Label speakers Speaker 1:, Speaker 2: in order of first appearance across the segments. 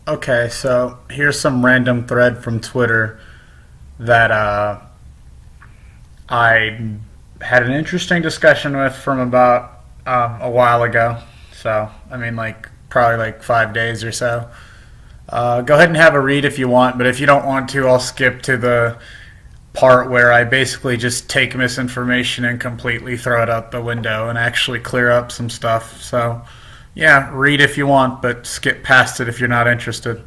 Speaker 1: Okay, so here's some random thread from Twitter that I had an interesting discussion with from about a while ago. So, I mean, like, probably like 5 days or so. Go ahead and have a read if you want, but if you don't want to, I'll skip to the part where I basically just take misinformation and completely throw it out the window and actually clear up some stuff. So, yeah, read if you want, but skip past it if you're not interested.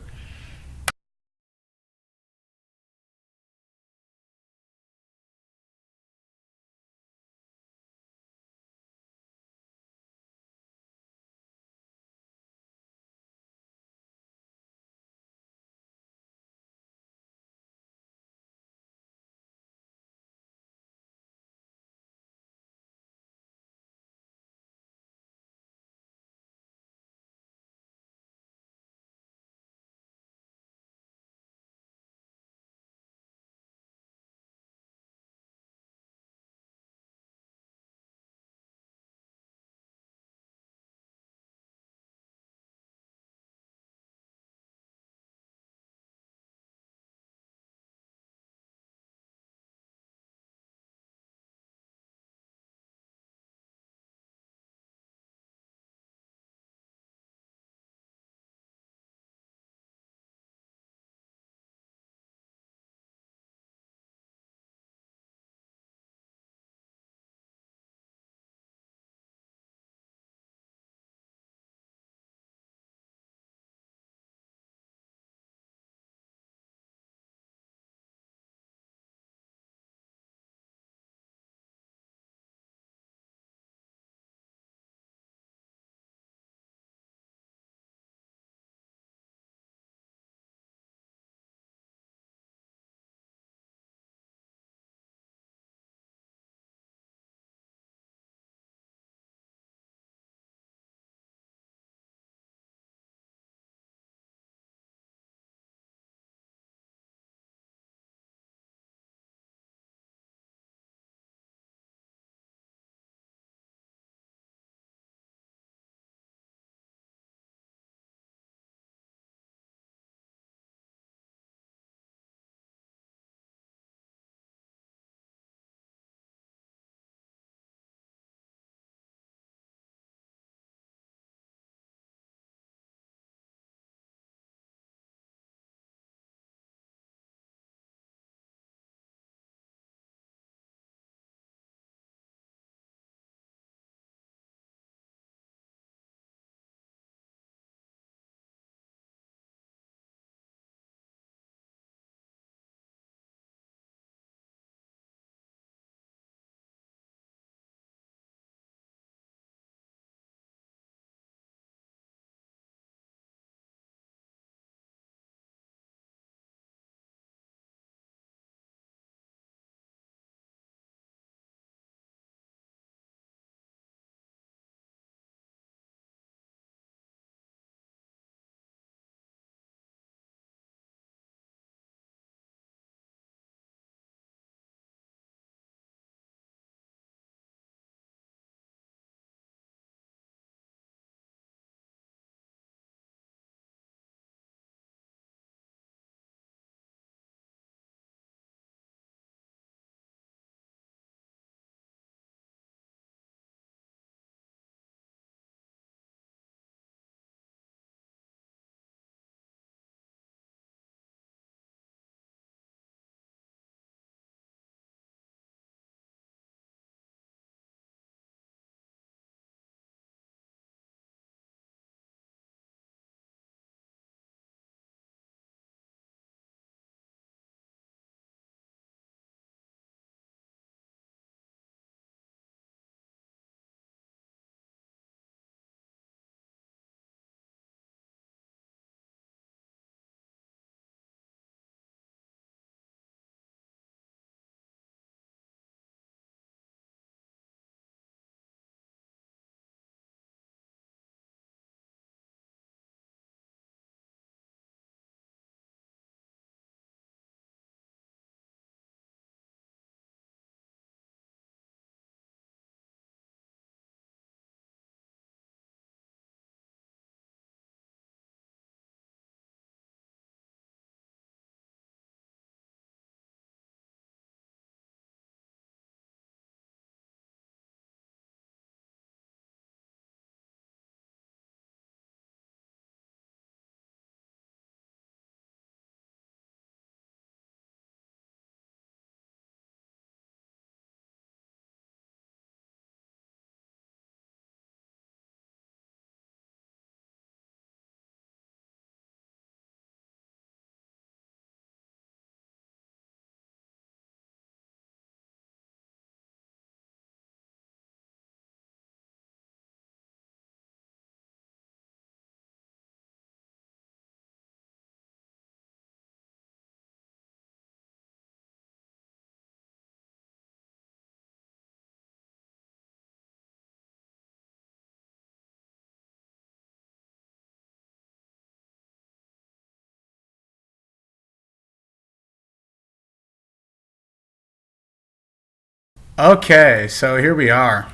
Speaker 1: Okay, so here we are.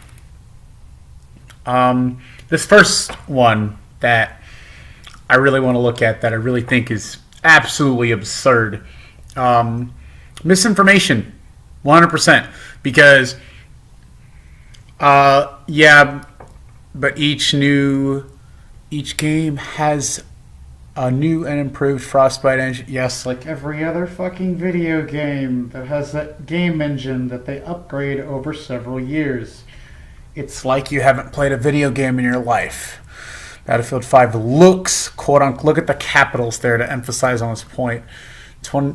Speaker 1: This first one that I really want to look at, that I really think is absolutely absurd. Misinformation, 100%. Because, yeah, but each game has a new and improved Frostbite engine. Yes, like every other fucking video game that has that game engine that they upgrade over several years. It's like you haven't played a video game in your life. Battlefield 5 looks, quote unquote, look at the capitals there to emphasize on this point.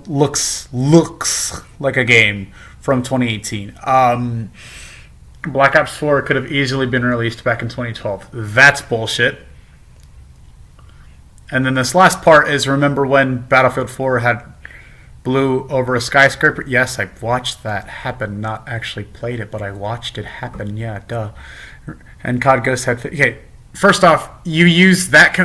Speaker 1: Looks like a game from 2018. Black Ops 4 could have easily been released back in 2012. That's bullshit. And then this last part is, remember when Battlefield 4 had blew over a skyscraper? Yes, I watched that happen. Not actually played it, but I watched it happen. Yeah, duh. And COD Ghost had... Okay, first off, you use that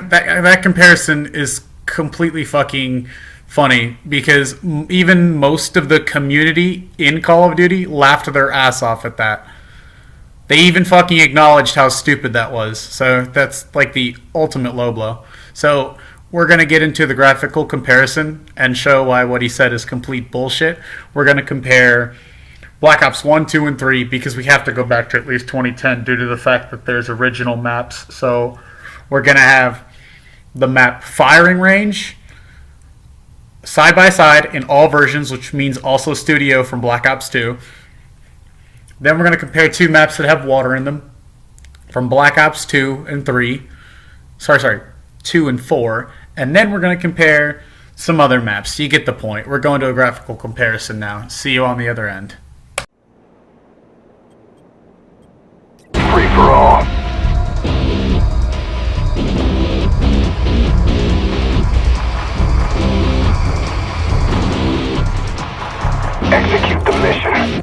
Speaker 1: comparison is completely fucking funny, because even most of the community in Call of Duty laughed their ass off at that. They even fucking acknowledged how stupid that was. So that's like the ultimate low blow. So we're going to get into the graphical comparison and show why what he said is complete bullshit. We're going to compare Black Ops 1, 2, and 3, because we have to go back to at least 2010 due to the fact that there's original maps. So we're going to have the map firing range side by side in all versions, which means also studio from Black Ops 2. Then we're going to compare two maps that have water in them from Black Ops 2 and 3. Sorry, 2 and 4. And then we're going to compare some other maps. You get the point. We're going to a graphical comparison now. See you on the other end.
Speaker 2: Free for all. Execute the mission.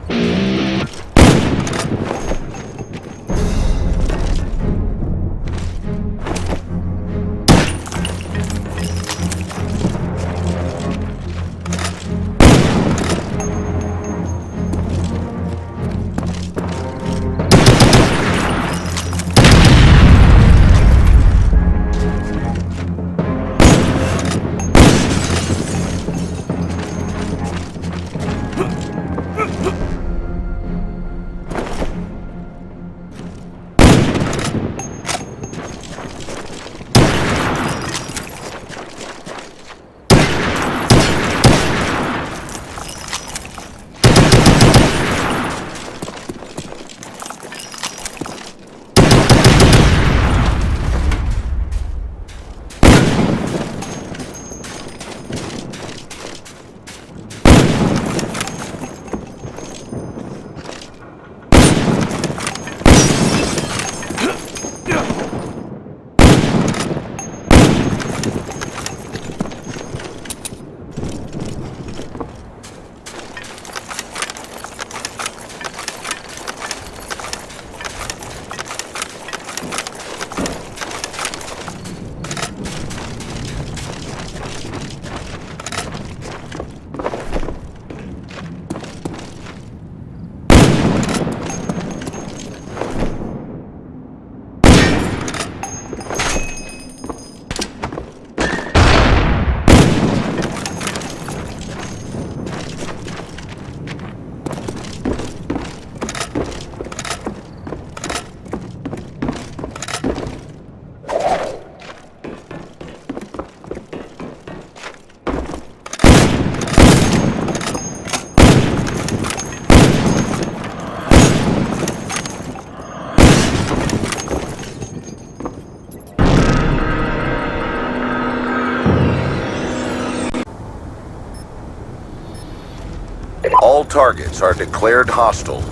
Speaker 2: All targets are declared hostile.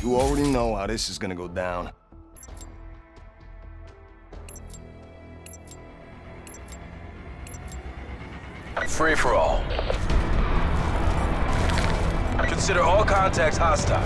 Speaker 3: You already know how this is gonna go down.
Speaker 4: Free for all. Consider all contacts hostile.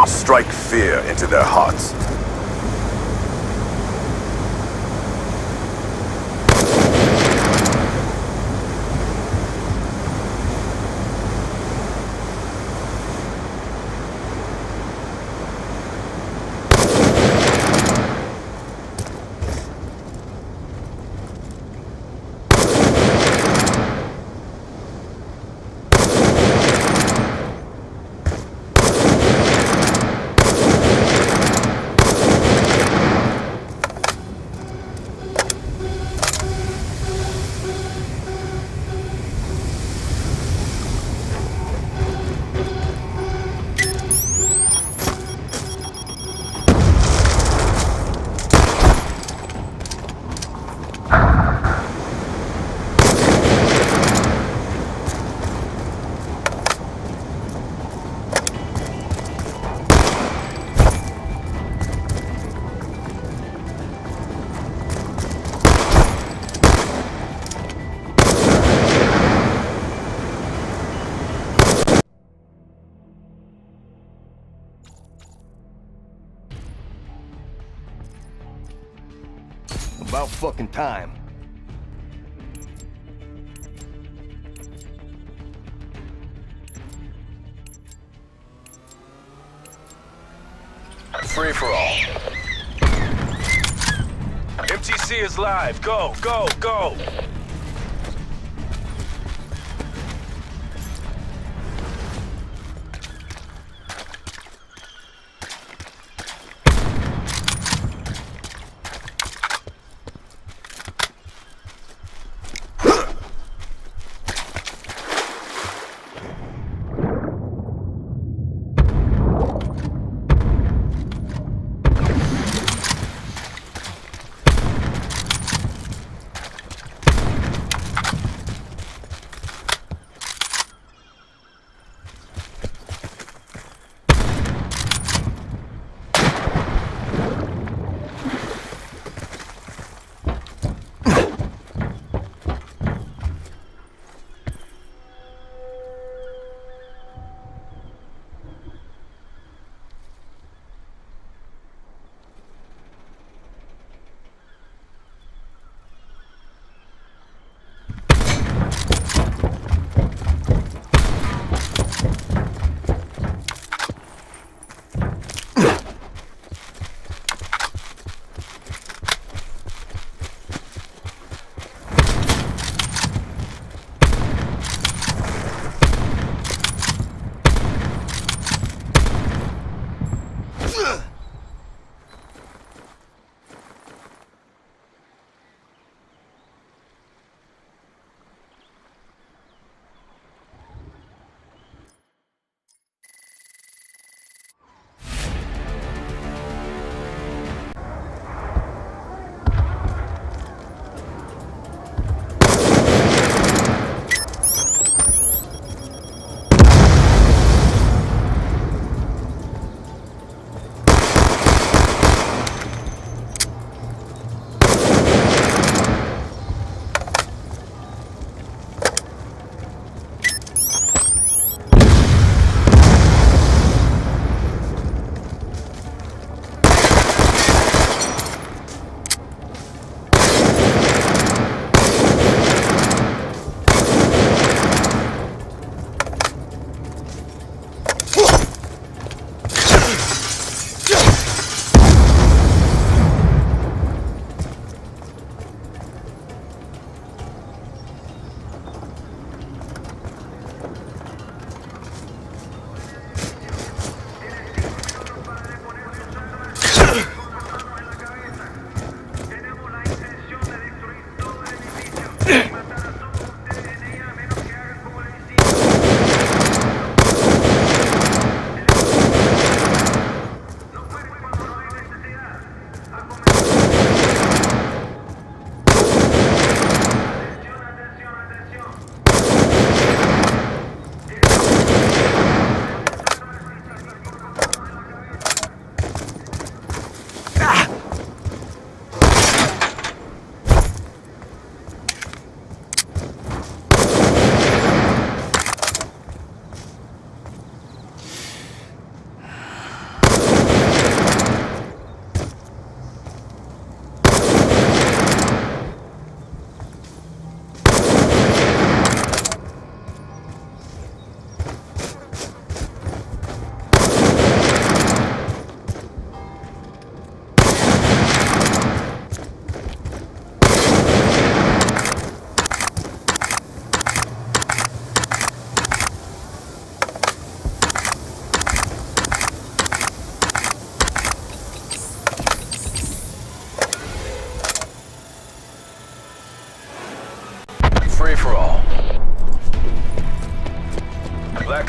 Speaker 2: Strike fear into their hearts.
Speaker 3: About fucking time.
Speaker 4: Free for all. MTC is live. Go, go, go.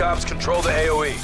Speaker 4: Ops control the AOE.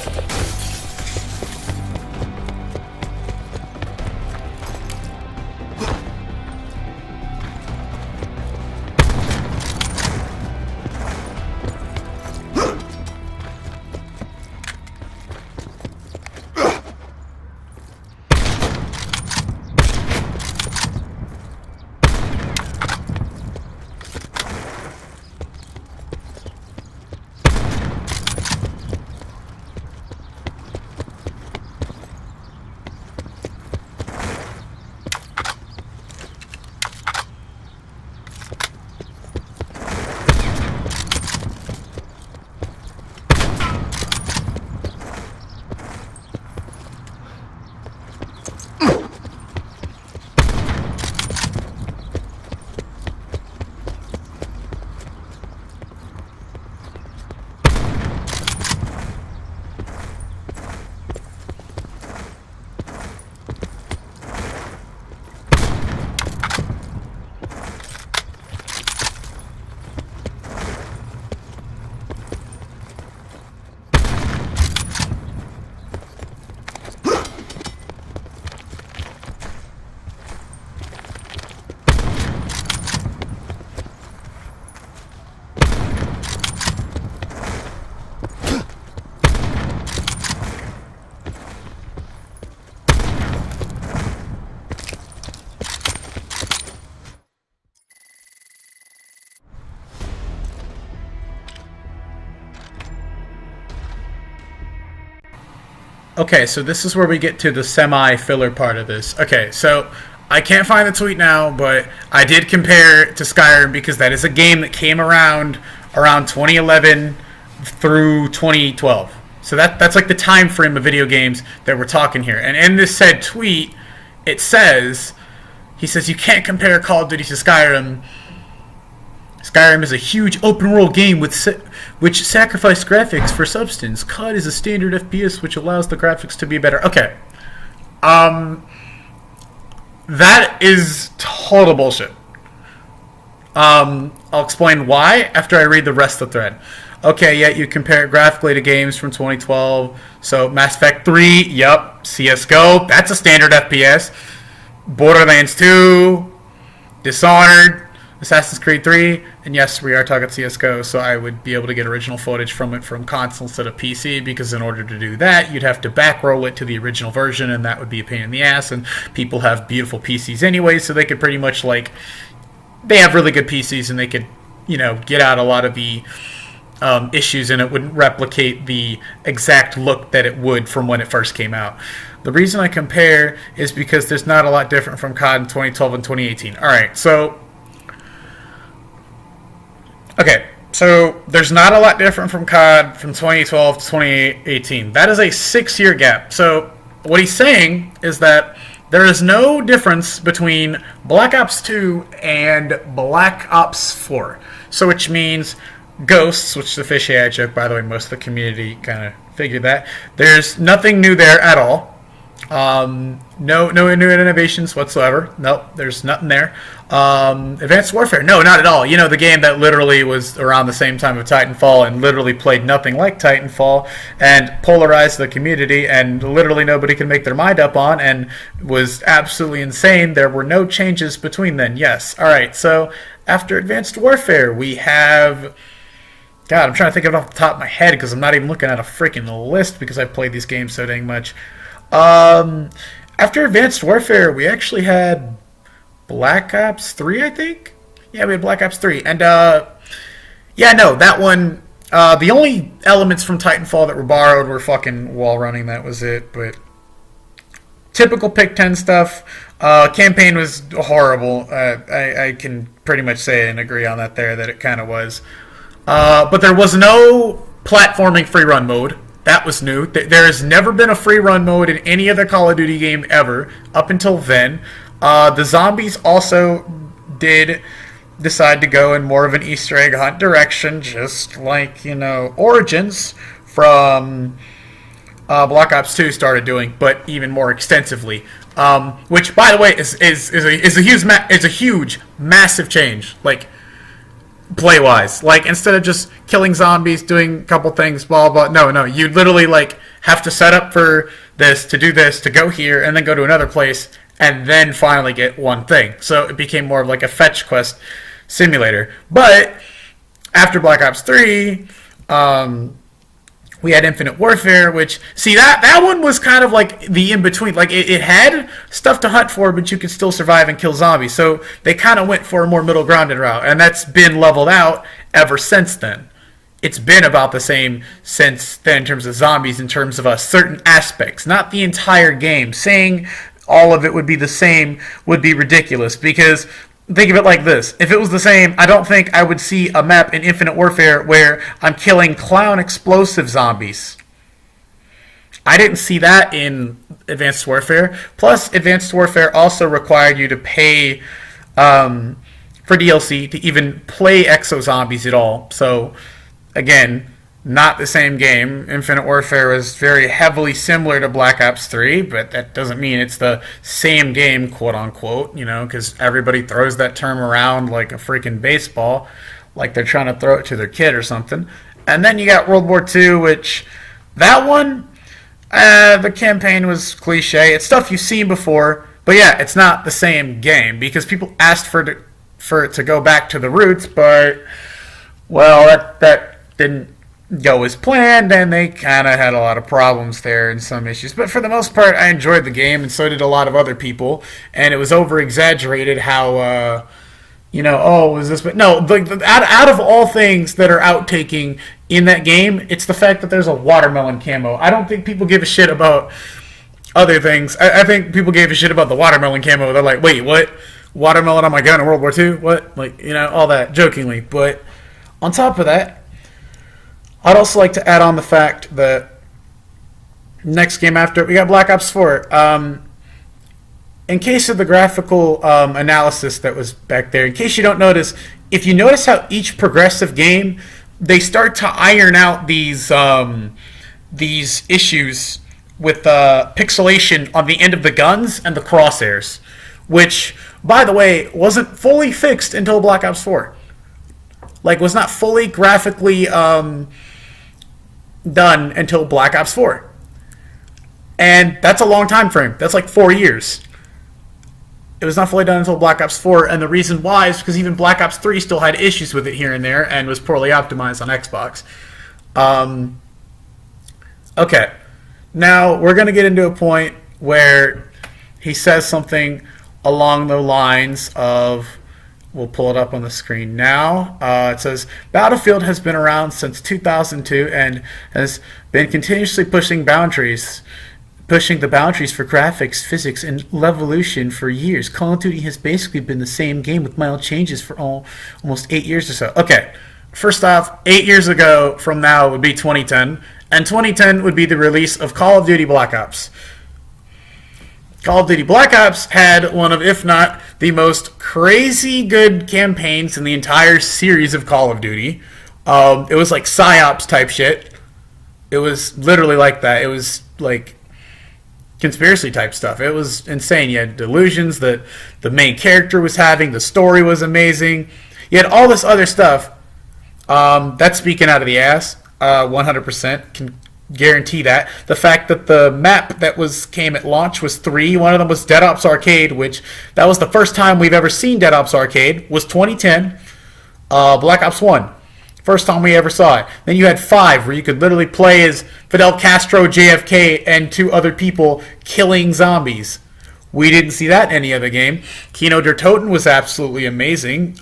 Speaker 1: Okay, so this is where we get to the semi-filler part of this. Okay, so I can't find the tweet now, but I did compare it to Skyrim because that is a game that came around 2011 through 2012. So that's like the time frame of video games that we're talking here. And in this said tweet, it says, he says, you can't compare Call of Duty to Skyrim. Skyrim is a huge open-world game which sacrificed graphics for substance. COD is a standard FPS which allows the graphics to be better. Okay. That is total bullshit. I'll explain why after I read the rest of the thread. Okay, yeah, you compare it graphically to games from 2012. So Mass Effect 3, yep. CSGO, that's a standard FPS. Borderlands 2, Dishonored, Assassin's Creed 3, and yes, we are talking CSGO, so I would be able to get original footage from it from console instead of PC, because in order to do that, you'd have to backroll it to the original version, and that would be a pain in the ass, and people have beautiful PCs anyway, so they could pretty much, like, they have really good PCs, and they could, you know, get out a lot of the issues, and it wouldn't replicate the exact look that it would from when it first came out. The reason I compare is because there's not a lot different from COD in 2012 and 2018. Alright, so there's not a lot different from COD from 2012 to 2018. That is a 6-year gap. So what he's saying is that there is no difference between Black Ops 2 and Black Ops 4. So which means Ghosts, which is a fishy ad joke, by the way, most of the community kind of figured that. There's nothing new there at all. No new innovations whatsoever. Nope, there's nothing there. Advanced Warfare, no, not at all. You know, the game that literally was around the same time of Titanfall and literally played nothing like Titanfall and polarized the community and literally nobody can make their mind up on and was absolutely insane. There were no changes between then. Yes. All right. So after Advanced Warfare, we have... God, I'm trying to think of it off the top of my head because I'm not even looking at a freaking list because I've played these games so dang much. After Advanced Warfare, we actually had Black Ops 3, I think? Yeah, we had Black Ops 3. And, yeah, no, that one, the only elements from Titanfall that were borrowed were fucking wall running, that was it, but typical Pick 10 stuff. Campaign was horrible. I can pretty much say and agree on that there, that it kind of was. But there was no platforming free run mode. That was new. There has never been a free run mode in any other Call of Duty game ever up until then. The zombies also did decide to go in more of an Easter egg hunt direction, just like, you know, Origins from Black Ops 2 started doing, but even more extensively. Which, by the way, is a huge, massive change. Like, play-wise. Like, instead of just killing zombies, doing a couple things, blah, blah, no. You literally, like, have to set up for this, to go here, and then go to another place, and then finally get one thing. So it became more of like a fetch quest simulator. But after Black Ops 3, we had Infinite Warfare, which, see, that one was kind of like the in-between. Like, it had stuff to hunt for, but you could still survive and kill zombies. So they kind of went for a more middle-grounded route, and that's been leveled out ever since then. It's been about the same since then in terms of zombies, in terms of certain aspects, not the entire game. Saying all of it would be the same would be ridiculous, because think of it like this. If it was the same, I don't think I would see a map in Infinite Warfare where I'm killing clown explosive zombies. I didn't see that in Advanced Warfare. Plus, Advanced Warfare also required you to pay for DLC to even play Exo Zombies at all. So, again, not the same game. Infinite Warfare was very heavily similar to Black Ops 3, but that doesn't mean it's the same game, quote-unquote, because everybody throws that term around like a freaking baseball, like they're trying to throw it to their kid or something. And then you got World War II, which, that one, the campaign was cliche. It's stuff you've seen before, but yeah, it's not the same game, because people asked for it to go back to the roots, but, well, that didn't go as planned, and they kind of had a lot of problems there and some issues. But for the most part, I enjoyed the game, and so did a lot of other people. And it was over-exaggerated how, was this? But no, out of all things that are outtaking in that game, it's the fact that there's a watermelon camo. I don't think people give a shit about other things. I think people gave a shit about the watermelon camo. They're like, wait, what? Watermelon on my gun in World War II? What? Like, all that, jokingly. But on top of that, I'd also like to add on the fact that next game after, we got Black Ops 4. In case of the graphical analysis that was back there, in case you don't notice, if you notice how each progressive game, they start to iron out these issues with pixelation on the end of the guns and the crosshairs, which, by the way, wasn't fully fixed until Black Ops 4. Like, was not fully graphically done until Black Ops 4. And that's a long time frame. That's like 4 years. It was not fully done until Black Ops 4, and the reason why is because even Black Ops 3 still had issues with it here and there and was poorly optimized on Xbox. Okay. Now, we're going to get into a point where he says something along the lines of, we'll pull it up on the screen now. It says, Battlefield has been around since 2002 and has been continuously pushing the boundaries for graphics, physics, and levolution for years. Call of Duty has basically been the same game with mild changes for almost 8 years or so. Okay, first off, 8 years ago from now would be 2010, and 2010 would be the release of Call of Duty Black Ops. Call of Duty Black Ops had one of, if not, the most crazy good campaigns in the entire series of Call of Duty. It was like PsyOps type shit. It was literally like that. It was like conspiracy type stuff. It was insane. You had delusions that the main character was having. The story was amazing. You had all this other stuff. That's speaking out of the ass. 100% can guarantee that. The fact that the map that came at launch was 3. One of them was Dead Ops Arcade, which that was the first time we've ever seen Dead Ops Arcade, was 2010. Black Ops 1. First time we ever saw it. Then you had 5, where you could literally play as Fidel Castro, JFK, and 2 other people killing zombies. We didn't see that in any other game. Kino der Toten was absolutely amazing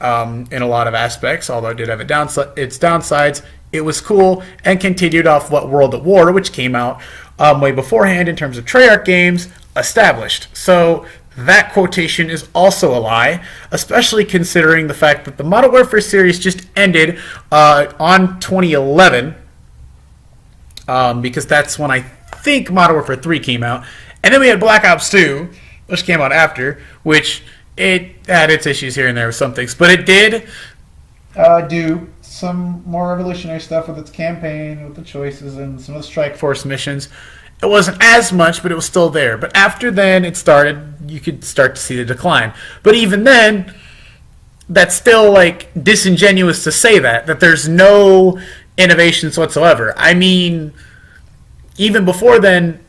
Speaker 1: in a lot of aspects, although it did have its downsides. It was cool and continued off what World at War, which came out way beforehand in terms of Treyarch games, established. So that quotation is also a lie, especially considering the fact that the Modern Warfare series just ended on 2011, because that's when I think Modern Warfare 3 came out. And then we had Black Ops 2, which came out after, which it had its issues here and there with some things. But it did do some more revolutionary stuff with its campaign, with the choices, and some of the Strike Force missions. It wasn't as much, but it was still there. But after then, you could start to see the decline. But even then, that's still like disingenuous to say that there's no innovations whatsoever. I mean, even before then,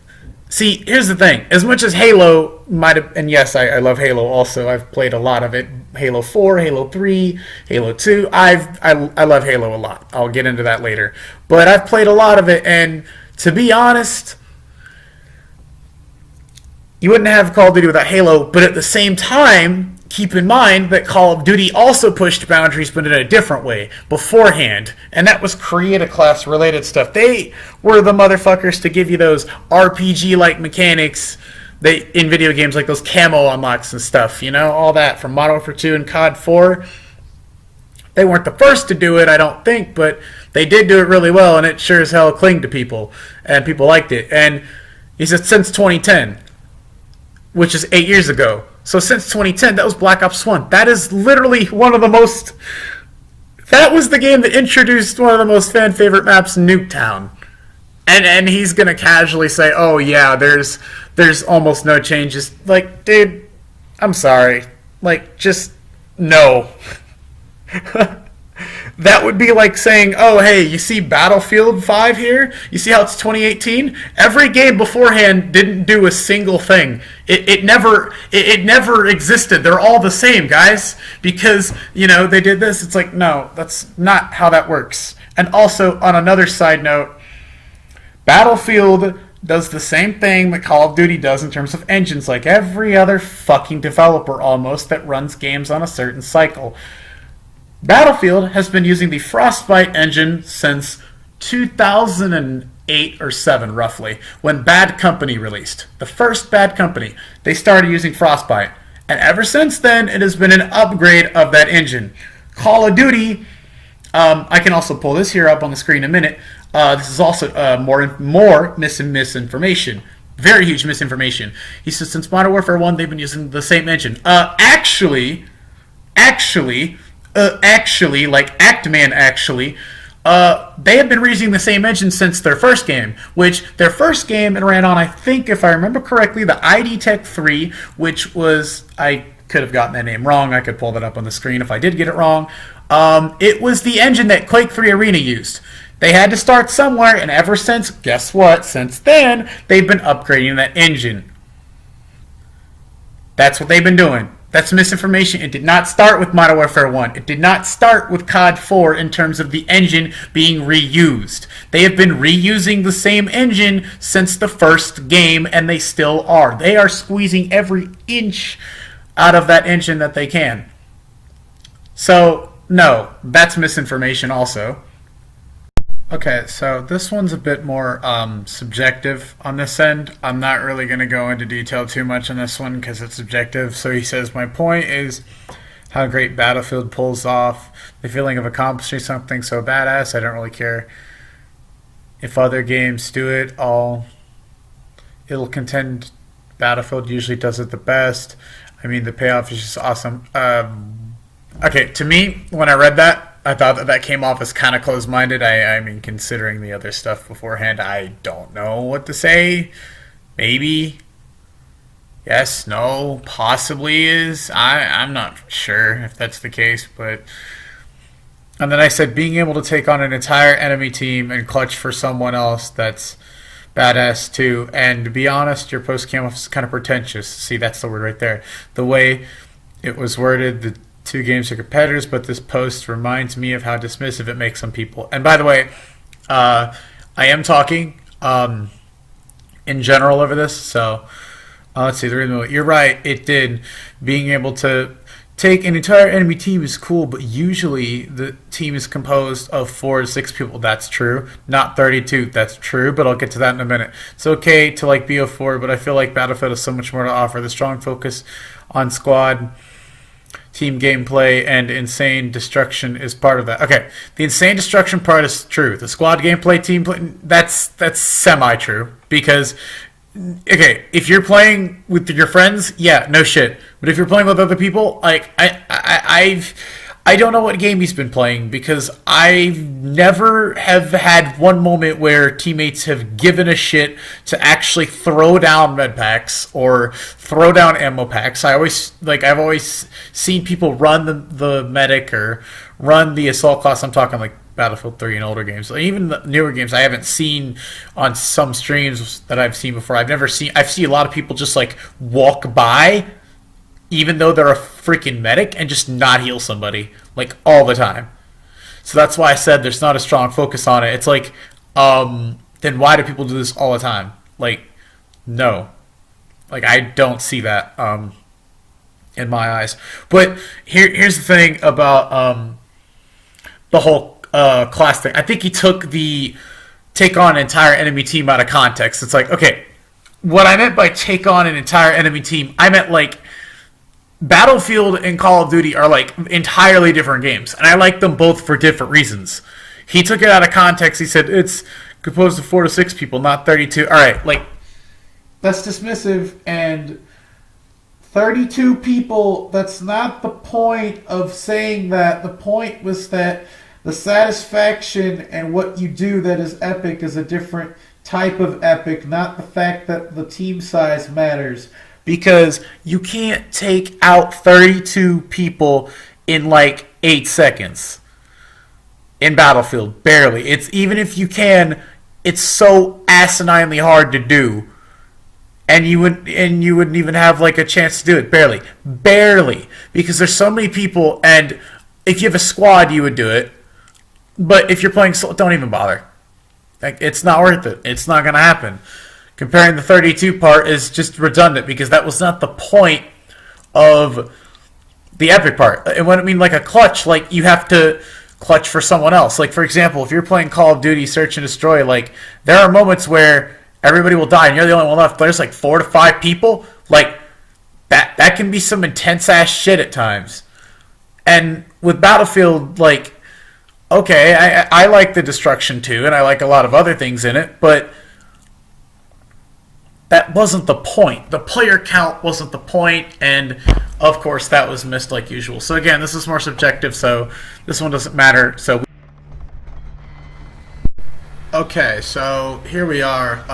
Speaker 1: see, here's the thing. As much as Halo might have, and yes, I love Halo also. I've played a lot of it. Halo 4, Halo 3, Halo 2. I love Halo a lot. I'll get into that later. But I've played a lot of it, and to be honest, you wouldn't have Call of Duty without Halo, but at the same time, keep in mind that Call of Duty also pushed boundaries, but in a different way, beforehand. And that was create a class related stuff. They were the motherfuckers to give you those RPG-like mechanics in video games, like those camo unlocks and stuff, you know, all that from Modern Warfare 2 and COD 4. They weren't the first to do it, I don't think, but they did do it really well, and it sure as hell clinged to people, and people liked it. And he said since 2010, which is 8 years ago. So since 2010, that was Black Ops 1. That is literally one of the most... That was the game that introduced one of the most fan-favorite maps in Nuketown. And he's going to casually say, oh yeah, there's almost no changes. Like, dude, I'm sorry. Like, just no. That would be like saying, oh, hey, you see Battlefield 5 here? You see how it's 2018? Every game beforehand didn't do a single thing. It never existed. They're all the same, guys. Because, you know, they did this. It's like, no, that's not how that works. And also, on another side note, Battlefield does the same thing that Call of Duty does in terms of engines, like every other fucking developer almost that runs games on a certain cycle. Battlefield has been using the Frostbite engine since 2008 or 7, roughly, when Bad Company released. The first Bad Company, they started using Frostbite. And ever since then, it has been an upgrade of that engine. Call of Duty, I can also pull this here up on the screen in a minute. This is also more misinformation. Very huge misinformation. He says since Modern Warfare 1, they've been using the same engine. Actually, like Actman actually, they have been using the same engine since their first game, which their first game it ran on, I think, if I remember correctly, the ID Tech 3, which was, I could have gotten that name wrong, I could pull that up on the screen if I did get it wrong. It was the engine that Quake 3 Arena used. They had to start somewhere, and ever since, guess what, since then, they've been upgrading that engine. That's what they've been doing. That's misinformation. It did not start with Modern Warfare 1. It did not start with COD 4 in terms of the engine being reused. They have been reusing the same engine since the first game, and they still are. They are squeezing every inch out of that engine that they can. So, no, that's misinformation also. Okay, so this one's a bit more subjective on this end. I'm not really going to go into detail too much on this one because it's subjective. So he says, my point is how great Battlefield pulls off the feeling of accomplishing something so badass. I don't really care if other games do it. It'll contend Battlefield usually does it the best. I mean, the payoff is just awesome. Okay, to me, when I read that, I thought that came off as kind of closed-minded. I mean, considering the other stuff beforehand, I don't know what to say. Maybe. Yes, no, possibly is. I'm not sure if that's the case, but... And then I said, being able to take on an entire enemy team and clutch for someone else, that's badass too. And to be honest, your post-cam is kind of pretentious. See, that's the word right there. The way it was worded, the two games are competitors, but this post reminds me of how dismissive it makes some people. And by the way, I am talking in general over this, so let's see. You're right, it did. Being able to take an entire enemy team is cool, but usually the team is composed of 4 to 6 people. That's true. Not 32. That's true, but I'll get to that in a minute. It's okay to like BO4, but I feel like Battlefield has so much more to offer. The strong focus on squad team gameplay and insane destruction is part of that. Okay, the insane destruction part is true. The squad gameplay, team play, that's semi-true because, okay, if you're playing with your friends, yeah, no shit. But if you're playing with other people, like I don't know what game he's been playing because I never have had one moment where teammates have given a shit to actually throw down med packs or throw down ammo packs. I've always seen people run the medic or run the assault class. I'm talking like Battlefield 3 and older games. Even the newer games I haven't seen on some streams that I've seen before. I've seen a lot of people just like walk by even though they're a freaking medic and just not heal somebody like all the time. So that's why I said there's not a strong focus on it. It's like, then why do people do this all the time? Like, no. Like, I don't see that in my eyes. But here's the thing about the whole class thing. I think he took the take on an entire enemy team out of context. It's like, okay, what I meant by take on an entire enemy team, I meant like Battlefield and Call of Duty are like entirely different games, and I like them both for different reasons. He took it out of context. He said it's composed of 4 to 6 people, not 32. All right, like that's dismissive, and 32 people, that's not the point of saying that. The point was that the satisfaction and what you do that is epic is a different type of epic, not the fact that the team size matters. Because you can't take out 32 people in like 8 seconds in Battlefield. Barely. It's even if you can, it's so asininely hard to do, and you wouldn't even have like a chance to do it. Barely, because there's so many people, and if you have a squad, you would do it. But if you're playing solo, don't even bother. Like, it's not worth it. It's not gonna happen. Comparing the 32 part is just redundant because that was not the point of the epic part. And when I mean like a clutch, like you have to clutch for someone else. Like for example, if you're playing Call of Duty Search and Destroy, like there are moments where everybody will die and you're the only one left. There's like 4 to 5 people. Like that can be some intense ass shit at times. And with Battlefield, like, okay, I like the destruction too, and I like a lot of other things in it, but that wasn't the point. The player count wasn't the point, and of course that was missed like usual. So again, this is more subjective, so this one doesn't matter. So okay, so here we are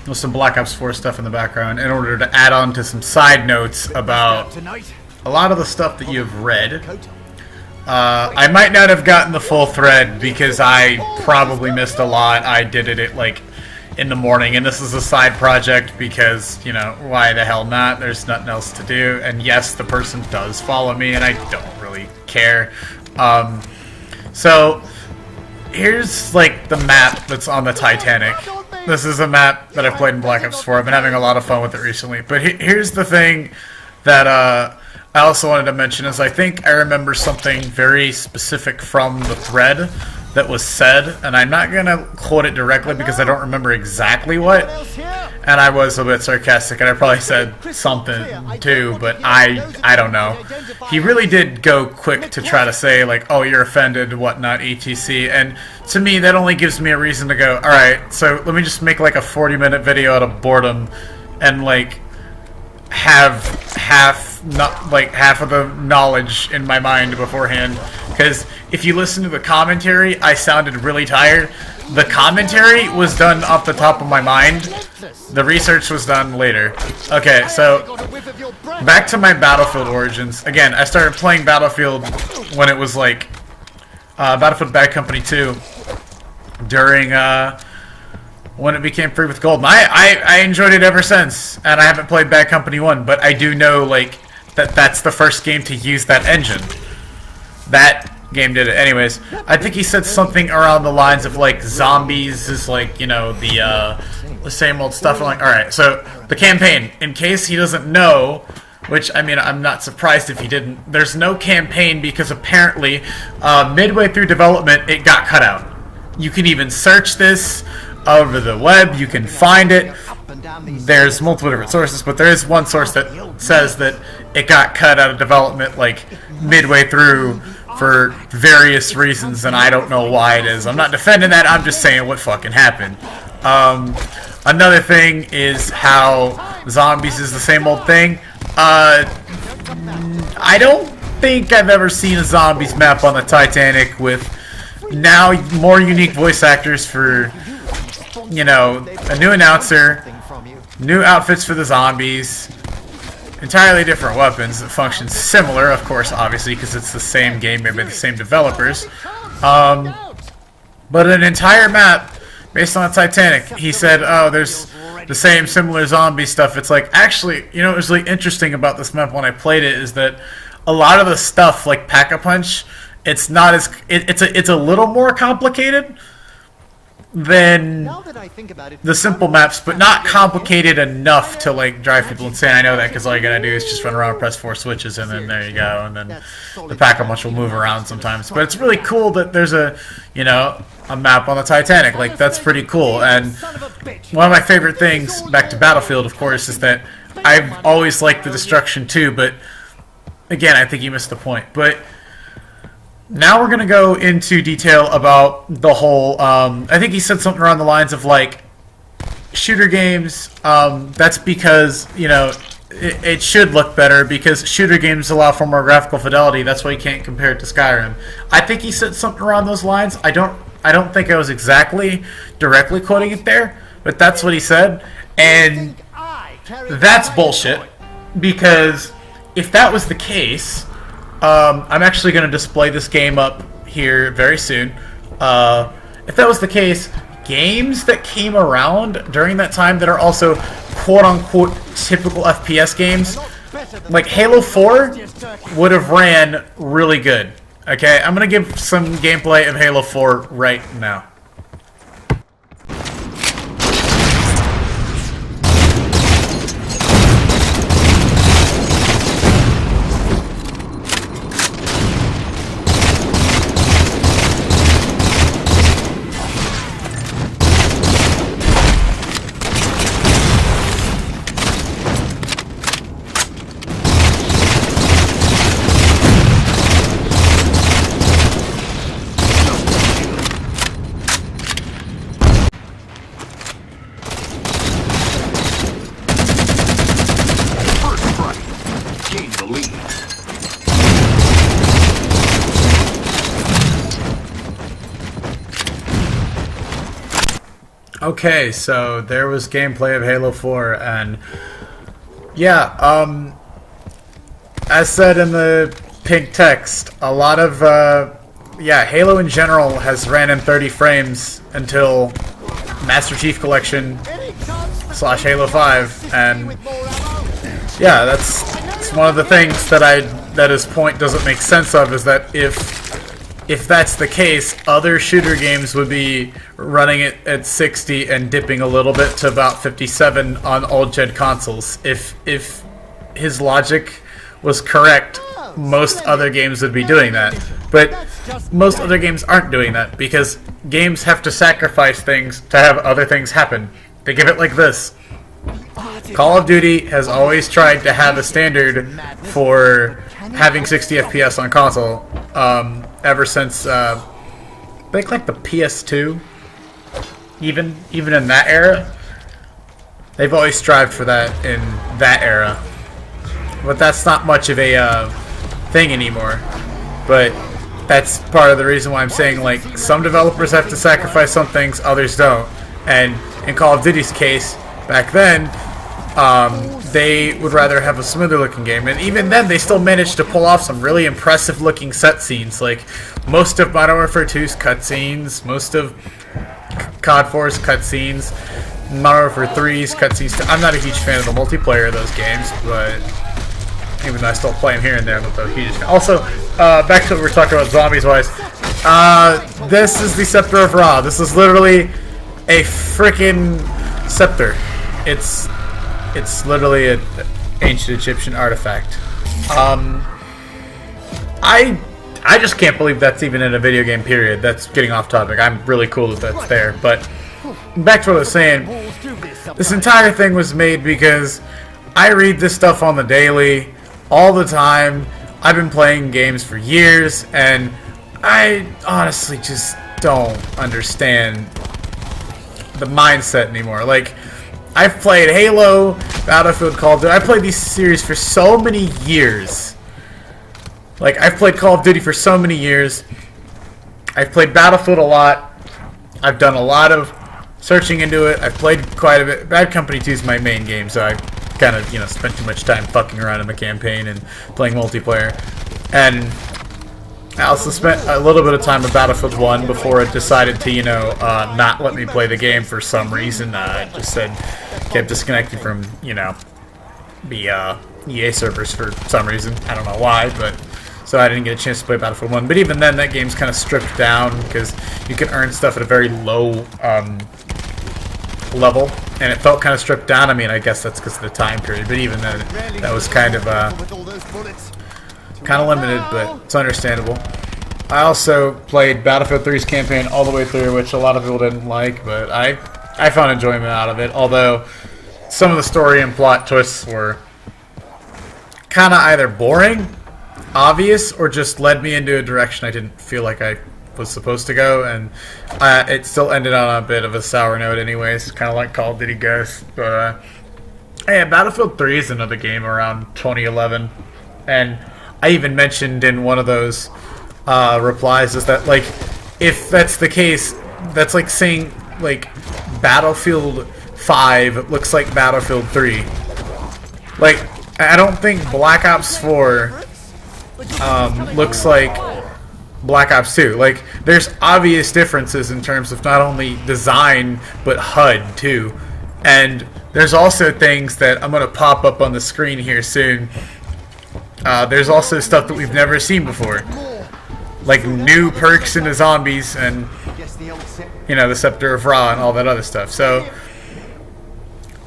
Speaker 1: with some Black Ops 4 stuff in the background in order to add on to some side notes about a lot of the stuff that you've read. I might not have gotten the full thread because I probably missed a lot. I did it at like in the morning, and this is a side project because, you know, why the hell not? There's nothing else to do. And yes, the person does follow me, and I don't really care. So here's like the map that's on the Titanic. This is a map that I've played in Black Ops 4. I've been having a lot of fun with it recently. But here's the thing that I also wanted to mention is I think I remember something very specific from the thread that was said, and I'm not going to quote it directly because I don't remember exactly what, and I was a bit sarcastic, and I probably said something too, but I don't know. He really did go quick to try to say, like, oh, you're offended, whatnot, etc., and to me, that only gives me a reason to go, alright, so let me just make, like, a 40-minute video out of boredom, and, like, have half of the knowledge in my mind beforehand, because if you listen to the commentary, I sounded really tired. The commentary was done off the top of my mind. The research was done later. Okay, so back to my Battlefield origins. Again, I started playing Battlefield when it was like Battlefield Bad Company 2 during when it became free with gold. And I enjoyed it ever since, and I haven't played Bad Company 1, but I do know like that's the first game to use that engine. That game did it. Anyways, I think he said something around the lines of like zombies is like, you know, the same old stuff. I'm like, alright, so the campaign, in case he doesn't know, which, I mean, I'm not surprised if he didn't, there's no campaign because apparently midway through development it got cut out. You can even search this over the web, you can find it. There's multiple different sources, but there is one source that says that it got cut out of development like midway through for various reasons, and I don't know why it is. I'm not defending that, I'm just saying what fucking happened. Another thing is how zombies is the same old thing. I don't think I've ever seen a zombies map on the Titanic with now more unique voice actors for, you know, a new announcer, new outfits for the zombies, entirely different weapons that function similar, of course, obviously, because it's the same game made by the same developers. But an entire map based on the Titanic. He said, oh, there's the same similar zombie stuff. It's like, actually, you know what was really interesting about this map when I played it is that a lot of the stuff, like Pack-a-Punch, it's not as... It's a little more complicated than the simple maps, but not complicated enough to like drive people insane. I know that because all you gotta do is just run around and press 4 switches, and then there you go, and then the Pack-a-Punch will move around sometimes. But it's really cool that there's a, you know, a map on the Titanic. Like, that's pretty cool. And one of my favorite things, back to Battlefield, of course, is that I've always liked the destruction too, but again, I think you missed the point. But now we're going to go into detail about the whole, I think he said something around the lines of, like, shooter games, that's because, you know, it should look better because shooter games allow for more graphical fidelity. That's why you can't compare it to Skyrim. I think he said something around those lines. I don't think I was exactly directly quoting it there, but that's what he said. And that's bullshit, because if that was the case... I'm actually going to display this game up here very soon. If that was the case, games that came around during that time that are also quote-unquote typical FPS games, like Halo 4, would have ran really good. Okay, I'm going to give some gameplay of Halo 4 right now. Okay, so there was gameplay of Halo 4, and yeah, as said in the pink text, a lot of, yeah, Halo in general has ran in 30 frames until Master Chief Collection / Halo 5, and yeah, that's one of the things that his point doesn't make sense of, is that if that's the case, other shooter games would be running it at 60 and dipping a little bit to about 57 on old-gen consoles. If his logic was correct, most other games would be doing that. But most other games aren't doing that, because games have to sacrifice things to have other things happen. Think of it like this. Call of Duty has always tried to have a standard for having 60 FPS on console, ever since, I think, like the PS2, even in that era. They've always strived for that in that era. But that's not much of a thing anymore. But that's part of the reason why I'm saying, like, some developers have to sacrifice some things, others don't. And in Call of Duty's case, back then, they would rather have a smoother looking game, and even then they still managed to pull off some really impressive looking cutscenes. Like most of Modern Warfare 2's cutscenes, most of COD 4's cutscenes, Modern Warfare 3's cutscenes. I'm not a huge fan of the multiplayer of those games, but even though I still play them here and there, I'm not a huge fan. Also, back to what we were talking about zombies wise, this is the Scepter of Ra. This is literally a freaking scepter. It's literally an ancient Egyptian artifact. I just can't believe that's even in a video game, period. That's getting off topic. I'm really cool that that's there. But back to what I was saying, this entire thing was made because I read this stuff on the daily, all the time. I've been playing games for years, and I honestly just don't understand the mindset anymore. Like, I've played Halo, Battlefield, Call of Duty. I played these series for so many years. Like, I've played Call of Duty for so many years. I've played Battlefield a lot. I've done a lot of searching into it. I've played quite a bit. Bad Company 2 is my main game, so I kind of, spent too much time fucking around in the campaign and playing multiplayer. And I also spent a little bit of time with Battlefield 1 before it decided to, not let me play the game for some reason. It just kept disconnecting from, the EA servers for some reason. I don't know why, but so I didn't get a chance to play Battlefield 1. But even then, that game's kind of stripped down because you can earn stuff at a very low level, and it felt kind of stripped down. I mean, I guess that's because of the time period, but even then, that was kind of limited, but it's understandable. I also played Battlefield 3's campaign all the way through, which a lot of people didn't like, but I found enjoyment out of it, although some of the story and plot twists were kind of either boring, obvious, or just led me into a direction I didn't feel like I was supposed to go, and it still ended on a bit of a sour note anyways, kind of like Call of Duty Ghosts. But yeah, Battlefield 3 is another game around 2011, and I even mentioned in one of those replies is that, like, if that's the case, that's like saying, like, Battlefield 5 looks like Battlefield 3. Like, I don't think Black Ops 4 looks like Black Ops 2. Like, there's obvious differences in terms of not only design, but HUD, too. And there's also things that I'm going to pop up on the screen here soon. There's also stuff that we've never seen before. Like new perks into zombies and, the Scepter of Ra and all that other stuff. So,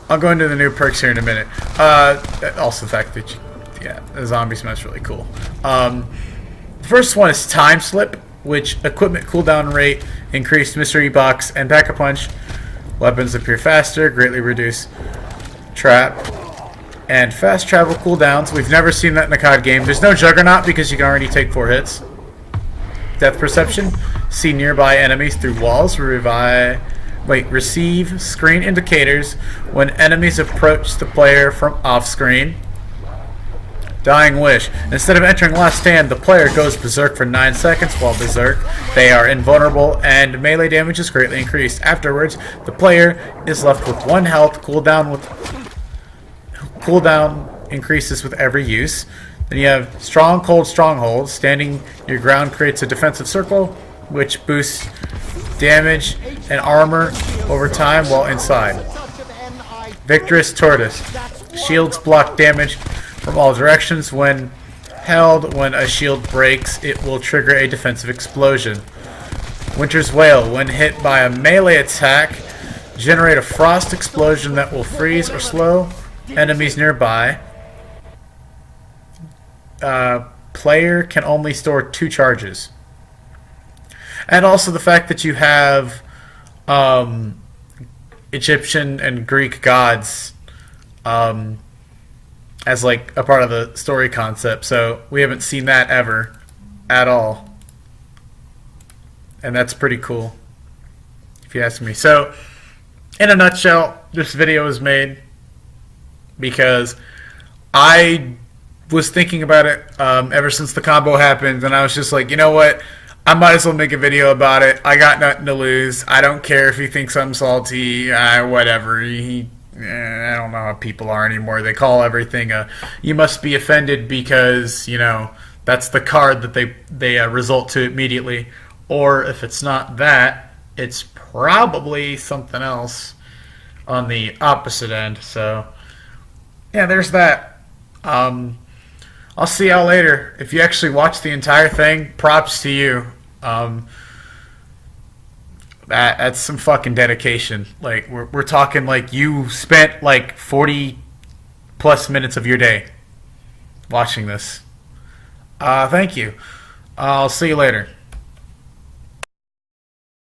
Speaker 1: I'll go into the new perks here in a minute. Also the fact that, the zombie smells really cool. The first one is Time Slip, which equipment cooldown rate, increased mystery box, and pack a punch. Weapons appear faster, greatly reduce trap, and fast travel cooldowns. We've never seen that in a COD game. There's no Juggernaut because you can already take 4 hits. Depth perception, see nearby enemies through walls. Receive screen indicators when enemies approach the player from off screen. Dying Wish. Instead of entering Last Stand, the player goes berserk for 9 seconds. While berserk, they are invulnerable and melee damage is greatly increased. Afterwards, the player is left with 1 health. Cooldown increases with every use. Then you have Strong Cold Stronghold. Standing your ground creates a defensive circle, which boosts damage and armor over time while inside. Victorious Tortoise. Shields block damage from all directions. When held, when a shield breaks, it will trigger a defensive explosion. Winter's Wail. When hit by a melee attack, generate a frost explosion that will freeze or slow enemies nearby. Player can only store 2 charges. And also the fact that you have Egyptian and Greek gods as like a part of the story concept. So we haven't seen that ever at all. And that's pretty cool, if you ask me. So, in a nutshell, this video was made because I was thinking about it ever since the combo happened, and I was just like, you know what? I might as well make a video about it. I got nothing to lose. I don't care if he thinks I'm salty. Whatever. I don't know how people are anymore. They call everything you must be offended because, that's the card that they result to immediately. Or if it's not that, it's probably something else on the opposite end. So, yeah, there's that. I'll see y'all later. If you actually watch the entire thing, props to you. That's some fucking dedication. Like, we're talking like you spent like 40 plus minutes of your day watching this. Thank you. I'll see you later.